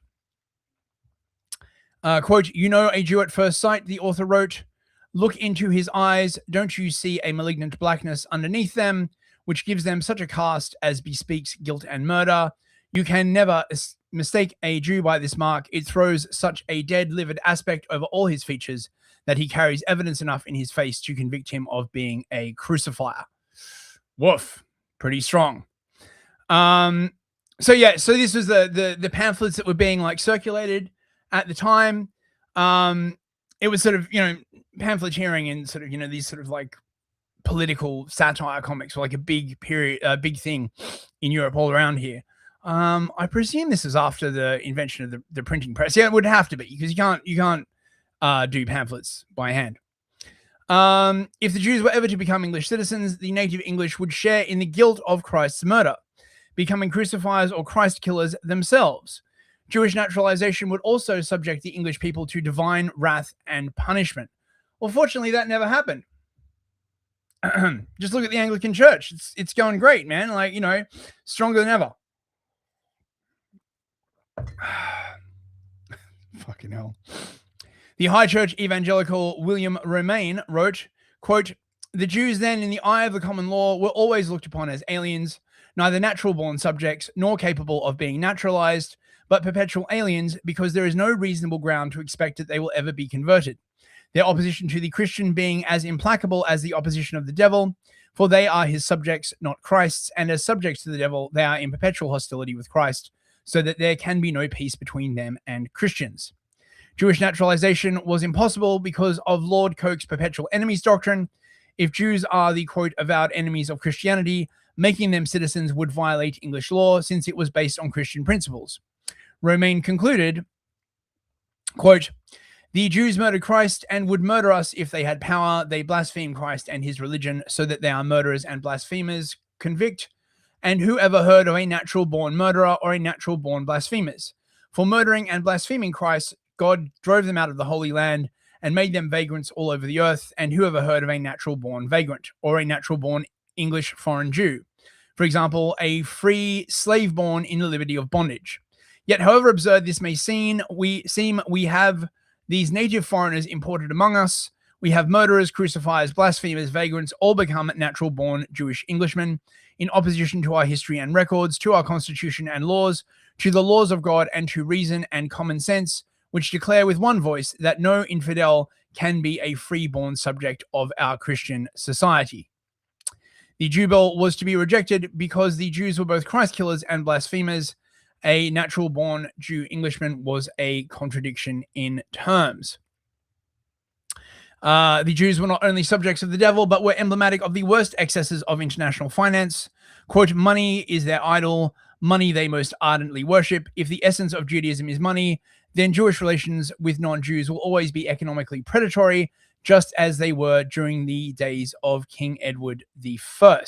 Quote, you know a Jew at first sight, the author wrote, look into his eyes, don't you see a malignant blackness underneath them, which gives them such a cast as bespeaks guilt and murder? You can never mistake a Jew by this mark, it throws such a dead, livid aspect over all his features that he carries evidence enough in his face to convict him of being a crucifier. Woof. Pretty strong. So this was the pamphlets that were being like circulated at the time. It was sort of, pamphleteering and sort of, these sort of like political satire comics were like a big thing in Europe all around here. I presume this is after the invention of the printing press. Yeah, it would have to be, because you can't do pamphlets by hand. If the Jews were ever to become English citizens, the native English would share in the guilt of Christ's murder, becoming crucifiers or Christ killers themselves. Jewish naturalization would also subject the English people to divine wrath and punishment. Well, fortunately, that never happened. Just look at the Anglican Church. It's going great, man. Like, stronger than ever. Fucking hell. The High Church evangelical William Romaine wrote, quote, "The Jews then, in the eye of the common law, were always looked upon as aliens, neither natural-born subjects nor capable of being naturalized, but perpetual aliens, because there is no reasonable ground to expect that they will ever be converted. Their opposition to the Christian being as implacable as the opposition of the devil, for they are his subjects, not Christ's, and as subjects to the devil, they are in perpetual hostility with Christ, so that there can be no peace between them and Christians. Jewish naturalization was impossible because of Lord Coke's perpetual enemies doctrine. If Jews are the, quote, avowed enemies of Christianity, making them citizens would violate English law, since it was based on Christian principles." Romaine concluded, quote, "The Jews murdered Christ and would murder us if they had power. They blaspheme Christ and his religion, so that they are murderers and blasphemers. Convict. And who ever heard of a natural-born murderer or a natural-born blasphemers? For murdering and blaspheming Christ, God drove them out of the Holy Land and made them vagrants all over the earth. And who ever heard of a natural-born vagrant or a natural-born English foreign Jew? For example, a free slave born in the liberty of bondage. Yet, however absurd this may seem, we have these native foreigners imported among us. We have murderers, crucifiers, blasphemers, vagrants, all become natural-born Jewish Englishmen, in opposition to our history and records, to our constitution and laws, to the laws of God, and to reason and common sense, which declare with one voice that no infidel can be a free-born subject of our Christian society. The Jew bill was to be rejected because the Jews were both Christ killers and blasphemers. A natural-born Jew Englishman was a contradiction in terms. The Jews were not only subjects of the devil, but were emblematic of the worst excesses of international finance. Quote, "Money is their idol. Money they most ardently worship. If the essence of Judaism is money, then Jewish relations with non-Jews will always be economically predatory, just as they were during the days of King Edward I."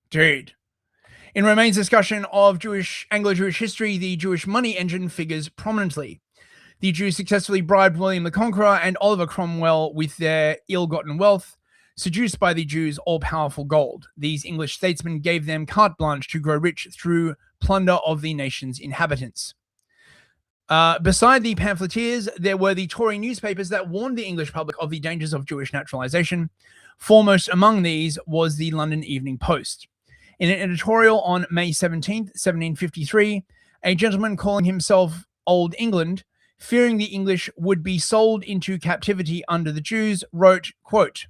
Dude. In Romaine's discussion of Anglo-Jewish history, the Jewish money engine figures prominently. The Jews successfully bribed William the Conqueror and Oliver Cromwell with their ill-gotten wealth, seduced by the Jews' all-powerful gold. These English statesmen gave them carte blanche to grow rich through plunder of the nation's inhabitants. Beside the pamphleteers, there were the Tory newspapers that warned the English public of the dangers of Jewish naturalization. Foremost among these was the London Evening Post. In an editorial on May 17th, 1753, a gentleman calling himself Old England, fearing the English would be sold into captivity under the Jews, wrote, quote,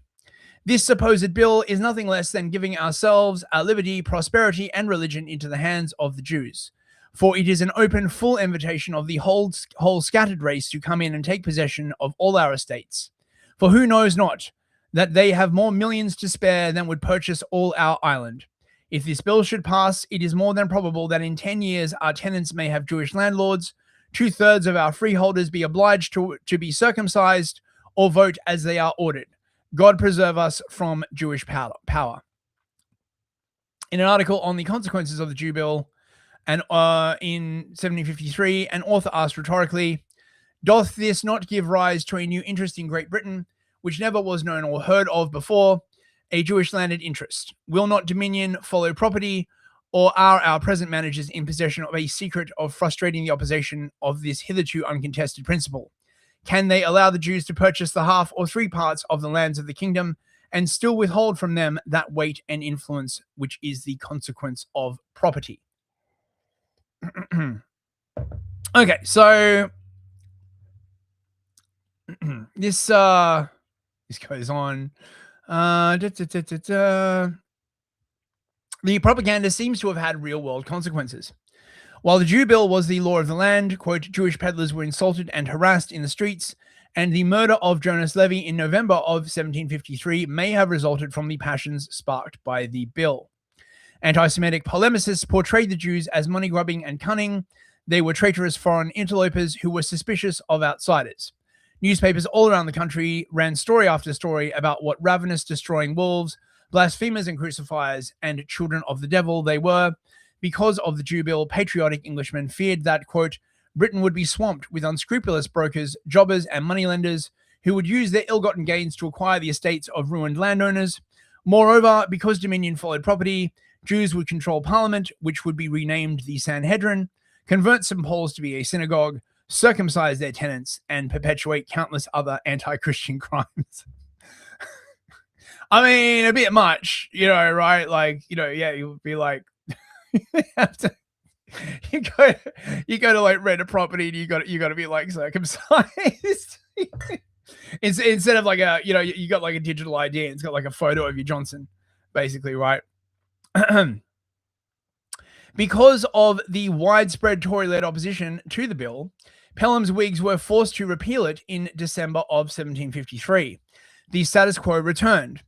"This supposed bill is nothing less than giving ourselves, our liberty, prosperity, and religion into the hands of the Jews. For it is an open, full invitation of the whole scattered race to come in and take possession of all our estates. For who knows not that they have more millions to spare than would purchase all our island? If this bill should pass, it is more than probable that in 10 years our tenants may have Jewish landlords, 2/3 of our freeholders be obliged to be circumcised, or vote as they are ordered. God preserve us from Jewish power." In an article on the consequences of the Jew bill, and in 1753, an author asked rhetorically, "Doth this not give rise to a new interest in Great Britain, which never was known or heard of before, a Jewish landed interest? Will not dominion follow property, or are our present managers in possession of a secret of frustrating the opposition of this hitherto uncontested principle? Can they allow the Jews to purchase the half or 3 parts of the lands of the kingdom, and still withhold from them that weight and influence which is the consequence of property?" Okay, so this goes on. The propaganda seems to have had real world consequences. While the Jew bill was the law of the land, quote, Jewish peddlers were insulted and harassed in the streets, and the murder of Jonas Levy in November of 1753 may have resulted from the passions sparked by the bill. Anti-Semitic polemicists portrayed the Jews as money-grubbing and cunning. They were traitorous foreign interlopers who were suspicious of outsiders. Newspapers all around the country ran story after story about what ravenous, destroying wolves, blasphemers and crucifiers, and children of the devil they were. Because of the Jew bill, patriotic Englishmen feared that, quote, Britain would be swamped with unscrupulous brokers, jobbers, and moneylenders who would use their ill-gotten gains to acquire the estates of ruined landowners. Moreover, because Dominion followed property, Jews would control Parliament, which would be renamed the Sanhedrin, convert St. Paul's to be a synagogue, circumcise their tenants, and perpetuate countless other anti-Christian crimes. I mean, a bit much, right? Like, yeah, you would be like, you go to like rent a property and you got to be like circumcised. Instead of like you got like a digital ID and it's got like a photo of you Johnson, basically, right? Because of the widespread Tory-led opposition to the bill, Pelham's Whigs were forced to repeal it in December of 1753. The status quo returned.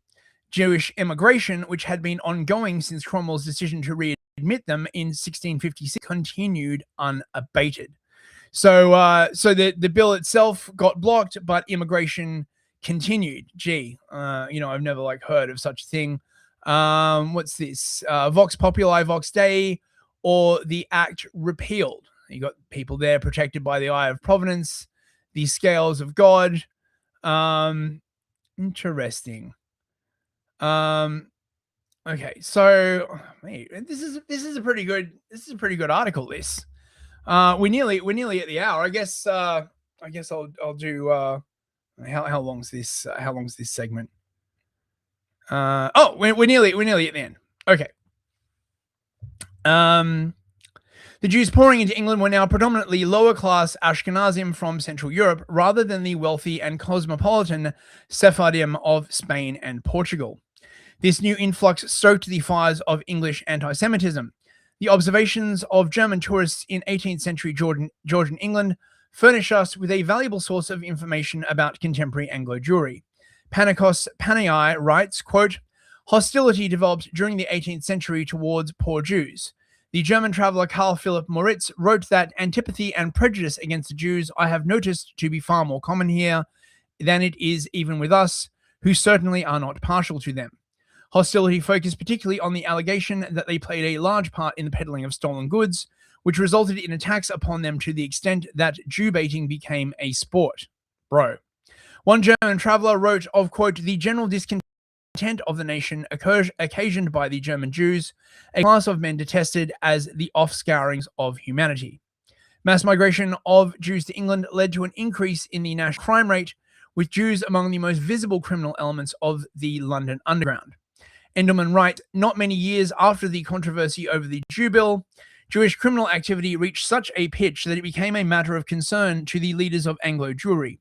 Jewish immigration, which had been ongoing since Cromwell's decision to readmit them in 1656, continued unabated. So the bill itself got blocked, but immigration continued. Gee, I've never like heard of such a thing. What's this? Vox Populi, Vox Dei, or the Act repealed. You got people there protected by the eye of providence, the scales of God. Interesting. Okay, so this is a pretty good article. This we're nearly at the hour. I guess I'll do how long's this segment? We're nearly at the end. Okay. The Jews pouring into England were now predominantly lower-class Ashkenazim from Central Europe, rather than the wealthy and cosmopolitan Sephardim of Spain and Portugal. This new influx stoked the fires of English anti-Semitism. The observations of German tourists in 18th century Georgian England furnish us with a valuable source of information about contemporary Anglo Jewry. Panikos Panai writes, quote, hostility developed during the 18th century towards poor Jews. The German traveller Karl Philipp Moritz wrote that antipathy and prejudice against the Jews I have noticed to be far more common here than it is even with us, who certainly are not partial to them. Hostility focused particularly on the allegation that they played a large part in the peddling of stolen goods, which resulted in attacks upon them to the extent that Jew baiting became a sport. Bro. One German traveller wrote of, quote, the general discontent of the nation occasioned by the German Jews, a class of men detested as the offscourings of humanity. Mass migration of Jews to England led to an increase in the national crime rate, with Jews among the most visible criminal elements of the London Underground. Endelman writes, not many years after the controversy over the Jew bill, Jewish criminal activity reached such a pitch that it became a matter of concern to the leaders of Anglo Jewry.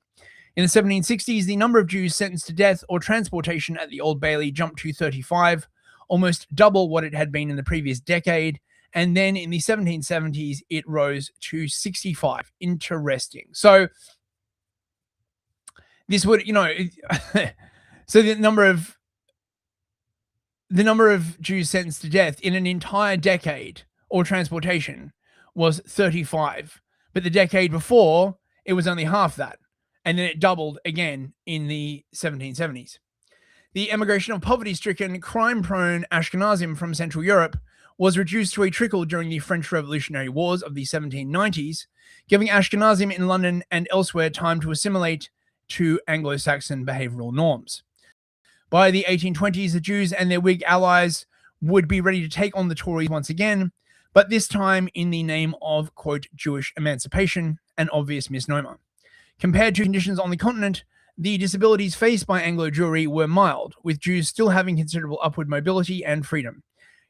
In the 1760s, the number of Jews sentenced to death or transportation at the Old Bailey jumped to 35, almost double what it had been in the previous decade. And then in the 1770s, it rose to 65. Interesting. So this would, so the number of Jews sentenced to death in an entire decade or transportation was 35. But the decade before, it was only half that. And then it doubled again in the 1770s. The emigration of poverty-stricken, crime-prone Ashkenazim from Central Europe was reduced to a trickle during the French Revolutionary Wars of the 1790s, giving Ashkenazim in London and elsewhere time to assimilate to Anglo-Saxon behavioral norms. By the 1820s, the Jews and their Whig allies would be ready to take on the Tories once again, but this time in the name of, quote, Jewish emancipation, an obvious misnomer. Compared to conditions on the continent, the disabilities faced by Anglo Jewry were mild, with Jews still having considerable upward mobility and freedom.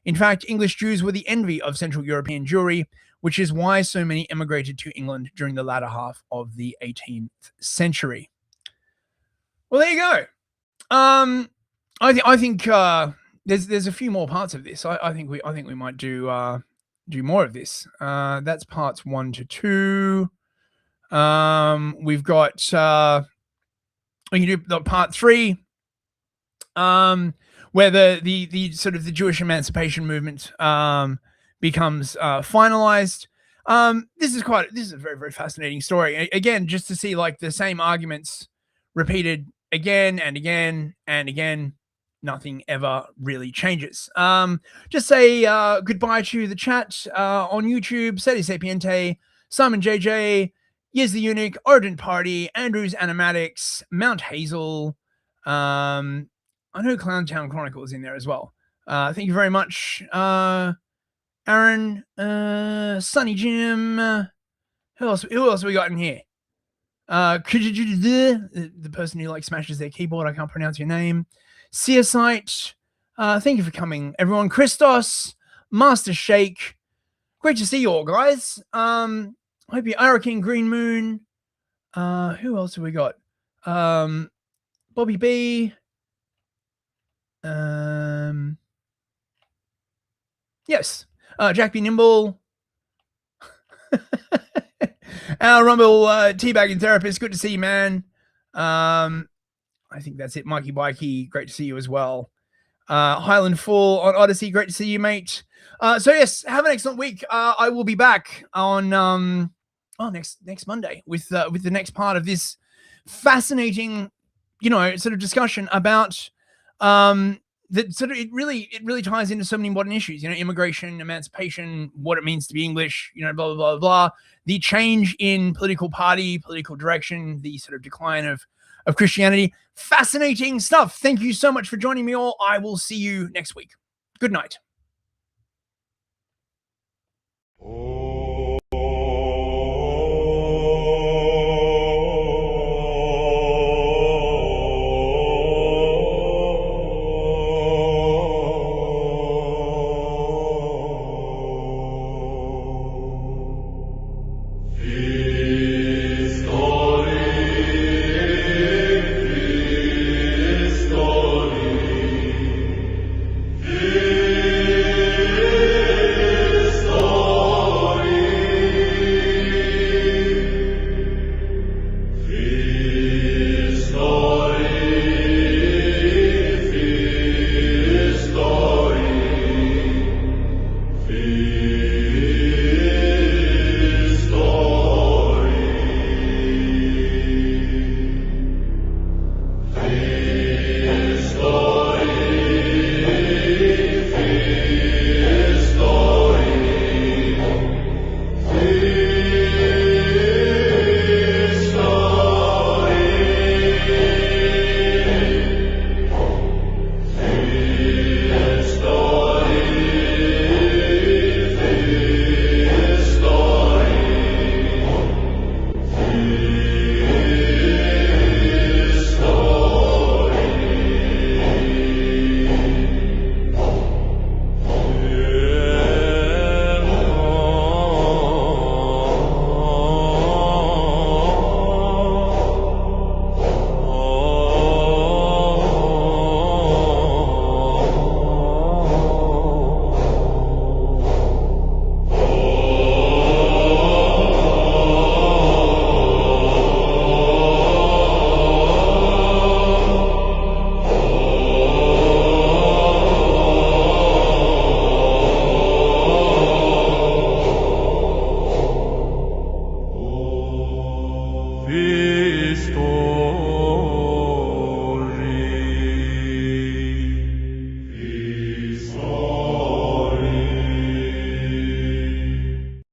In fact, English Jews were the envy of Central European Jewry, which is why so many immigrated to England during the latter half of the 18th century. Well, there you go. I think there's a few more parts of this. I think we might do more of this. That's parts 1 to 2. We've got we can do the part 3, where the sort of the Jewish emancipation movement becomes finalized. This is a very, very fascinating story. Again, just to see like the same arguments repeated again and again and again. Nothing ever really changes. Just say goodbye to the chat on YouTube. Seti Sapiente, Simon JJ, Yes the Eunuch, Origin Party, Andrews Animatics, Mount Hazel. I know Clowntown Chronicle is in there as well. Thank you very much, Aaron, Sunny Jim. Who else we got in here? The person who like smashes their keyboard. I can't pronounce your name. Searsite. Thank you for coming, everyone. Christos, Master Shake. Great to see you all, guys. Hope you are King Green Moon. Who else have we got? Bobby B. Yes. Jack B. Nimble. Our Rumble teabagging therapist. Good to see you, man. I think that's it. Mikey Bikey, great to see you as well. Highland Full on Odyssey, great to see you, mate. So yes, have an excellent week. I will be back on next Monday with the next part of this fascinating, sort of discussion about that sort of it really ties into so many modern issues, immigration, emancipation, what it means to be English, blah, blah, blah, blah, the change in political party, political direction, the sort of decline of Christianity. Fascinating stuff. Thank you so much for joining me all. I will see you next week. Good night.